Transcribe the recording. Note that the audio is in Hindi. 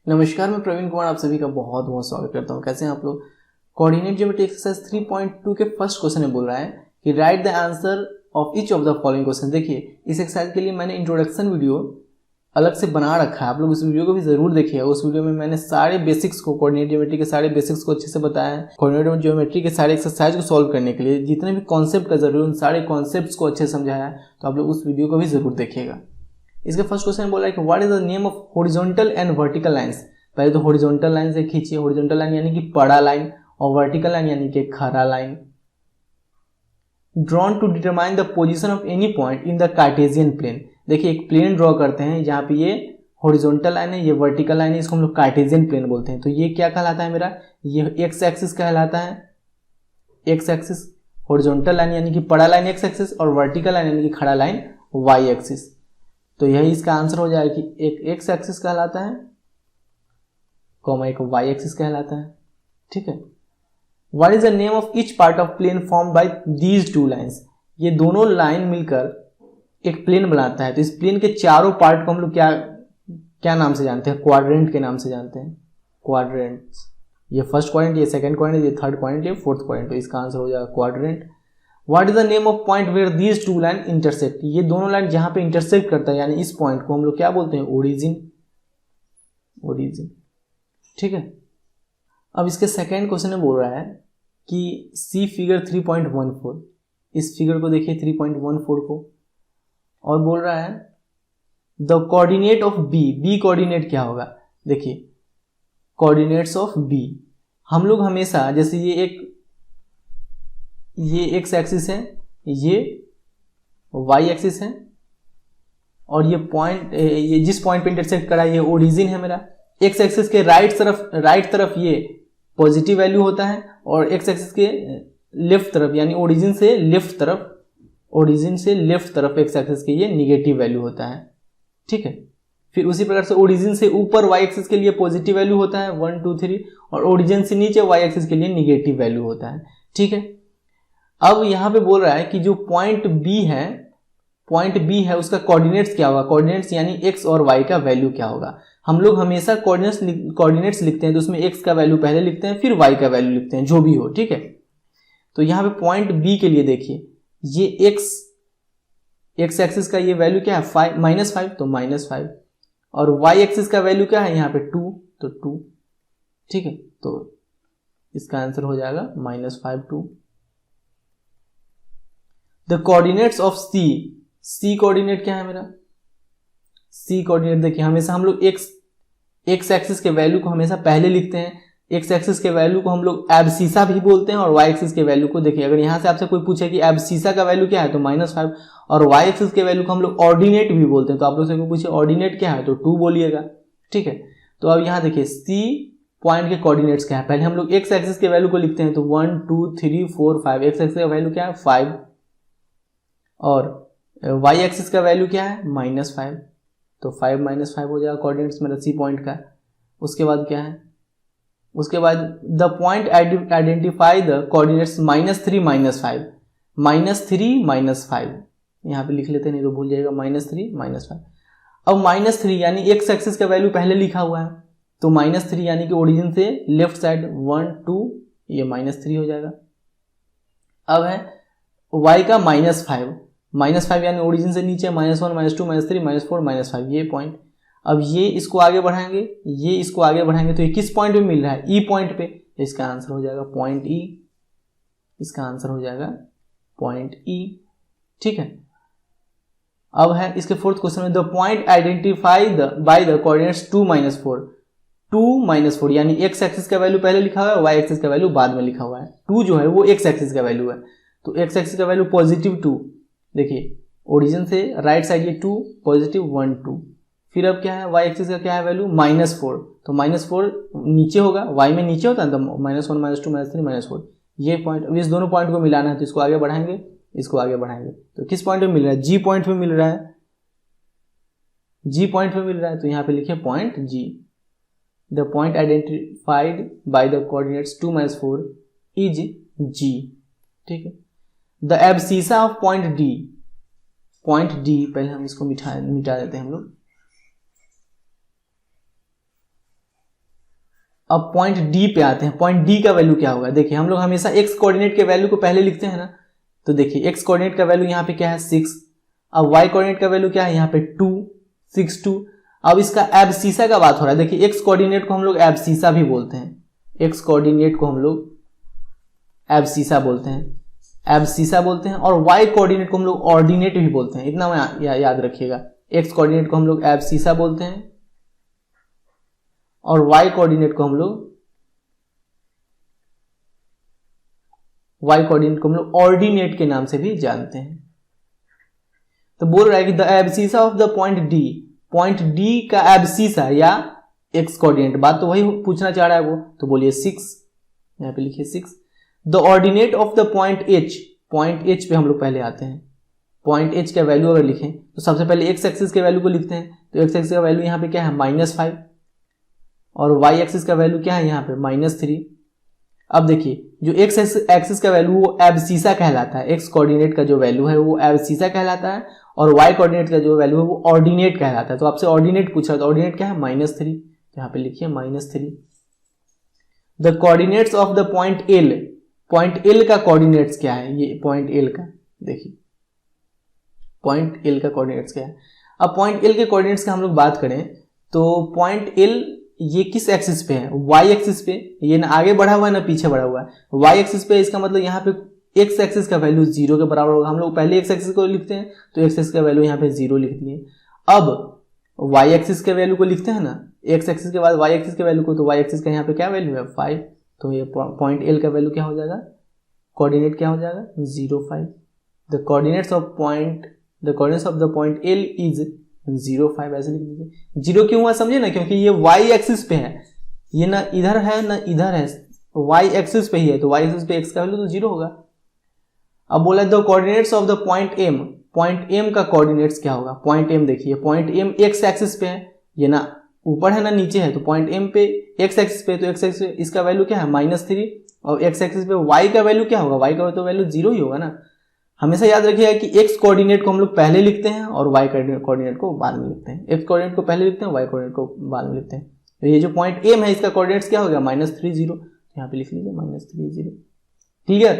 नमस्कार, मैं प्रवीण कुमार आप सभी का बहुत बहुत स्वागत करता हूं। कैसे हैं आप लोग। कोऑर्डिनेट ज्योमेट्री एक्सरसाइज 3.2 के फर्स्ट क्वेश्चन में बोल रहा है कि right the answer of each of the following question. देखिए, इस एक्सरसाइज के लिए मैंने इंट्रोडक्शन वीडियो अलग से बना रखा है, आप लोग उस वीडियो को भी जरूर देखिएगा। उस वीडियो में मैंने सारे बेसिक्स को, कोऑर्डिनेट ज्योमेट्री के सारे बेसिक्स को अच्छे से बताया है। कोऑर्डिनेट ज्योमेट्री के सारे एक्सरसाइज को सॉल्व करने के लिए जितने भी कॉन्सेप्ट का जरूरी है उन सारे कॉन्सेप्ट्स को अच्छे से समझाया है, तो आप लोग उस वीडियो को भी जरूर देखिएगा। इसके फर्स्ट क्वेश्चन में बोला है कि what is the name of horizontal and vertical lines. पहले तो हॉरिजॉन्टल लाइन से खींचिए। हॉरिजॉन्टल लाइन यानी कि पड़ा लाइन, और वर्टिकल लाइन यानी कि खड़ा line. Drawn to determine the position of any point in the Cartesian plane. देखिए, एक प्लेन ड्रॉ करते हैं जहां पे ये हॉरिजॉन्टल लाइन है, ये वर्टिकल लाइन है, इसको हम लोग कार्टेशियन प्लेन बोलते हैं। तो ये क्या कहलाता है मेरा, ये एक्स एक्सिस कहलाता है। एक्स एक्सिस, हॉरिजॉन्टल लाइन यानी कि पड़ा लाइन एक्स एक्सिस, और वर्टिकल लाइन यानी कि खड़ा लाइन वाई एक्सिस। तो यही इसका आंसर हो जाएगा कि एक एक्स एक्सिस कहलाता है, कॉमा एक वाई एक्सिस कहलाता है। ठीक है। What is the name of each part of plane form by these two lines. ये दोनों लाइन मिलकर एक प्लेन बनाता है। तो इस प्लेन के चारों पार्ट को हम लोग क्या नाम से जानते हैं, क्वाड्रेंट के नाम से जानते हैं। क्वाड्रेंट्स, ये फर्स्ट क्वाड्रेंट, ये सेकंड क्वाड्रेंट, ये थर्ड क्वाड्रेंट, ये फोर्थ क्वाड्रेंट। तो इसका आंसर हो जाएगा quadrant. What is the name of point where these two line intersect. ये दोनों लाइन जहां पे इंटरसेक्ट करता है, यानी इस पॉइंट को हम लोग क्या बोलते हैं, ओरिजिन। ओरिजिन, ठीक है। अब इसके सेकेंड क्वेश्चन में बोल रहा है कि सी फिगर 3.14, इस फिगर को देखिए 3.14 को, और बोल रहा है the coordinate of B. B coordinate क्या होगा, देखिए कोऑर्डिनेट्स ऑफ बी हम लोग हमेशा, जैसे ये एक्स एक्सिस है, ये वाई एक्सिस है, और ये पॉइंट, ये जिस पॉइंट पे इंटरसेक्ट करा है ये ओरिजिन है मेरा। एक्स एक्सिस के राइट तरफ ये पॉजिटिव वैल्यू होता है, और एक्स एक्सिस के लेफ्ट तरफ यानी ओरिजिन से लेफ्ट तरफ एक्स एक्सिस के ये निगेटिव वैल्यू होता है। ठीक है। फिर उसी प्रकार से ओरिजिन से ऊपर वाई एक्सिस के लिए पॉजिटिव वैल्यू होता है 1 2 3, और ओरिजिन से नीचे वाई एक्सिस के लिए निगेटिव वैल्यू होता है। ठीक है। अब यहां पे बोल रहा है कि जो पॉइंट बी है उसका कोऑर्डिनेट्स क्या होगा। कोऑर्डिनेट्स यानी एक्स और वाई का वैल्यू क्या होगा। हम लोग हमेशा कोऑर्डिनेट्स लिखते हैं तो उसमें एक्स का वैल्यू पहले लिखते हैं, फिर वाई का वैल्यू लिखते हैं, जो भी हो। ठीक है। तो यहां पे पॉइंट बी के लिए देखिए, ये एक्स एक्सिस का ये वैल्यू क्या है, -5, तो -5, और वाई एक्सिस का वैल्यू क्या है यहाँ पे 2, तो 2। ठीक है। तो इसका आंसर हो जाएगा -5 2। The coordinates of C coordinate क्या है मेरा, सी कोऑर्डिनेट देखिए, हमेशा हम लोग एक्स एक्सिस के वैल्यू को हमेशा पहले लिखते हैं। एक्स एक्सिस के वैल्यू को हम लोग एब्सीसा भी बोलते हैं, और वाई एक्सिस के वैल्यू को देखिए, अगर यहां से आपसे कोई पूछे कि एब्सीसा का वैल्यू क्या है तो -5, और वाई एक्सिस के वैल्यू को हम लोग ऑर्डिनेट भी बोलते हैं। तो आप लोग से कोई पूछे ऑर्डिनेट क्या है तो 2 बोलिएगा। ठीक है। तो अब यहां देखिए सी पॉइंट के कोऑर्डिनेट्स क्या है, पहले हम लोग एक्स एक्सिस के वैल्यू को लिखते हैं, तो 1 2 3 4 5। एक्स एक्सिस का वैल्यू क्या है 5, और वाई एक्सिस का वैल्यू क्या है -5, तो 5 -5 हो जाएगा कोऑर्डिनेट्स मेरा सी पॉइंट का। उसके बाद क्या है, उसके बाद the point identify the coordinates -3 -5, -3 -5 यहां पे लिख लेते हैं, नहीं तो भूल जाएगा, -3 -5। अब -3 यानी एक्स एक्सिस का वैल्यू पहले लिखा हुआ है, तो -3 यानी कि ओरिजिन से लेफ्ट साइड 1 2, ये -3 हो जाएगा। अब है y का -5 यानी ओरिजिन से नीचे -1 -2 -3 -4 -5, ये पॉइंट। अब ये इसको आगे बढ़ाएंगे, तो ये किस पॉइंट पे मिल रहा है, ई पॉइंट पे। इसका आंसर हो जाएगा पॉइंट ई, इसका आंसर हो जाएगा पॉइंट ई। ठीक है। अब है इसके फोर्थ क्वेश्चन में, the point identify bye the coordinates 2 -4 यानी एक्स एक्सिस का वैल्यू पहले लिखा हुआ है, वाई एक्सिस का वैल्यू बाद में लिखा हुआ है। 2 जो है वो एक्स एक्सिस का वैल्यू है, तो एक्स एक्सिस का वैल्यू +2। देखिए ओरिजिन से राइट साइड ये 2 +1 2। फिर अब क्या है, वाई एक्सिस का क्या है वैल्यू -4, तो -4 नीचे होगा, वाई में नीचे होता है तो -1 -2 -3 -4, ये पॉइंट। अब इस दोनों पॉइंट को मिलाना है, तो इसको आगे बढ़ाएंगे, इसको आगे बढ़ाएंगे, तो किस पॉइंट पे मिल रहा है, जी पॉइंट पे मिल रहा है, जी पॉइंट पे मिल रहा है, तो यहां पे लिखिए point G. The point identified by the coordinates 2 -4 is G. ठीक है। The abscissa of point D, पहले हम इसको मिटा देते हैं हम लोग। अब पॉइंट डी पे आते हैं। पॉइंट डी का वैल्यू क्या होगा? देखिए हम लोग हमेशा एक्स कोऑर्डिनेट के वैल्यू को पहले लिखते हैं ना, तो देखिए एक्स कोऑर्डिनेट का वैल्यू यहाँ पे क्या है 6। अब वाई कोऑर्डिनेट का वैल्यू क्या है यहाँ पे 2, 6 2। अब इसका एब्सीसा का बात हो रहा है। देखिए एक्स कोऑर्डिनेट को हम लोग एब्सीसा भी बोलते हैं, एक्स कोऑर्डिनेट को हम लोग एब्सीसा बोलते हैं, एब्सीसा बोलते हैं। और वाई कोऑर्डिनेट को हम लोग ऑर्डिनेट भी बोलते हैं, इतना याद रखिएगा। एक्स कोऑर्डिनेट को हम लोग एब्सीसा बोलते हैं और वाई कोऑर्डिनेट को हम लोग ऑर्डिनेट के नाम से भी जानते हैं। तो बोल रहा है कि the abscissa of the point D, point D का एब्सीसा या एक्स कोऑर्डिनेट, बात तो वही पूछना चाह रहा है वो, तो बोलिए 6, यहां पे लिखिए 6। The ordinate of the point H, point H पे हम लोग पहले आते हैं। पॉइंट एच का वैल्यू अगर लिखें तो सबसे पहले एक्स एक्सिस के वैल्यू को लिखते हैं, तो एक्स एक्सिस का वैल्यू यहाँ पे क्या है -5 और वाई एक्सिस का वैल्यू क्या है यहाँ पे -3। अब देखिए जो एक्स एक्सिस का वैल्यू वो एब्सीसा कहलाता है, एक्स कोऑर्डिनेट का जो वैल्यू है वो एब्सीसा कहलाता है और वाई कोऑर्डिनेट का जो वैल्यू है वो ऑर्डिनेट कहलाता है। तो आपसे ऑर्डिनेट पूछा तो ऑर्डिनेट क्या है -3, तो यहाँ पे लिखिए -3। The coordinates of the point L, point L का कोऑर्डिनेट्स क्या है? ये पॉइंट एल का देखिए, पॉइंट एल का कोऑर्डिनेट्स क्या है? अब पॉइंट एल के कोऑर्डिनेट्स का हम लोग बात करें तो पॉइंट एल ये किस एक्सिस पे है? वाई एक्सिस पे। ये ना आगे बढ़ा हुआ है ना पीछे बढ़ा हुआ है, वाई एक्सिस पे। इसका मतलब यहाँ पे एक्स एक्सिस का वैल्यू 0 के बराबर होगा। हम लोग पहले एक्स एक्सिस को लिखते हैं तो एक्स एक्सिस का वैल्यू यहाँ पे 0 लिख दिए। अब वाई एक्सिस के वैल्यू को लिखते हैं ना, एक्स एक्सिस के बाद वाई एक्सिस के वैल्यू को, तो वाई एक्सिस का यहाँ पे क्या वैल्यू है 5, तो ये पॉइंट एल का वैल्यू क्या हो जाएगा? कोऑर्डिनेट क्या हो जाएगा? 0 5। The coordinates of the point L is 0 5, ऐसे लिख दीजिए। 0 क्यों हुआ समझे ना, क्योंकि ये वाई एक्सिस पे है, ये ना इधर है ना इधर है, वाई एक्सिस पे ही है, तो वाई एक्सिस पे एक्स का वैल्यू तो 0 होगा। अब बोला the coordinates of the point M, point M का कोऑर्डिनेट्स क्या होगा? पॉइंट एम देखिए, पॉइंट एम एक्स एक्सिस पे है, ये ना ऊपर है ना नीचे है, तो पॉइंट एम पे एक्स एक्सिस पे, तो एक्स एक्सिस पे इसका वैल्यू क्या है -3 और एक्स एक्सिस पे वाई का वैल्यू क्या होगा? वाई का तो वैल्यू 0 ही होगा ना। हमेशा याद रखिएगा कि एक्स कोऑर्डिनेट को हम लोग पहले लिखते हैं और वाई कोऑर्डिनेट को बाद में लिखते हैं। एक्स कोऑर्डिनेट को पहले लिखते हैं, वाई कोऑर्डिनेट को बाद में लिखते हैं। तो ये जो पॉइंट एम है इसका कोऑर्डिनेट्स क्या हो गया? -3 0, यहाँ पे लिख लीजिए -3 0। क्लियर?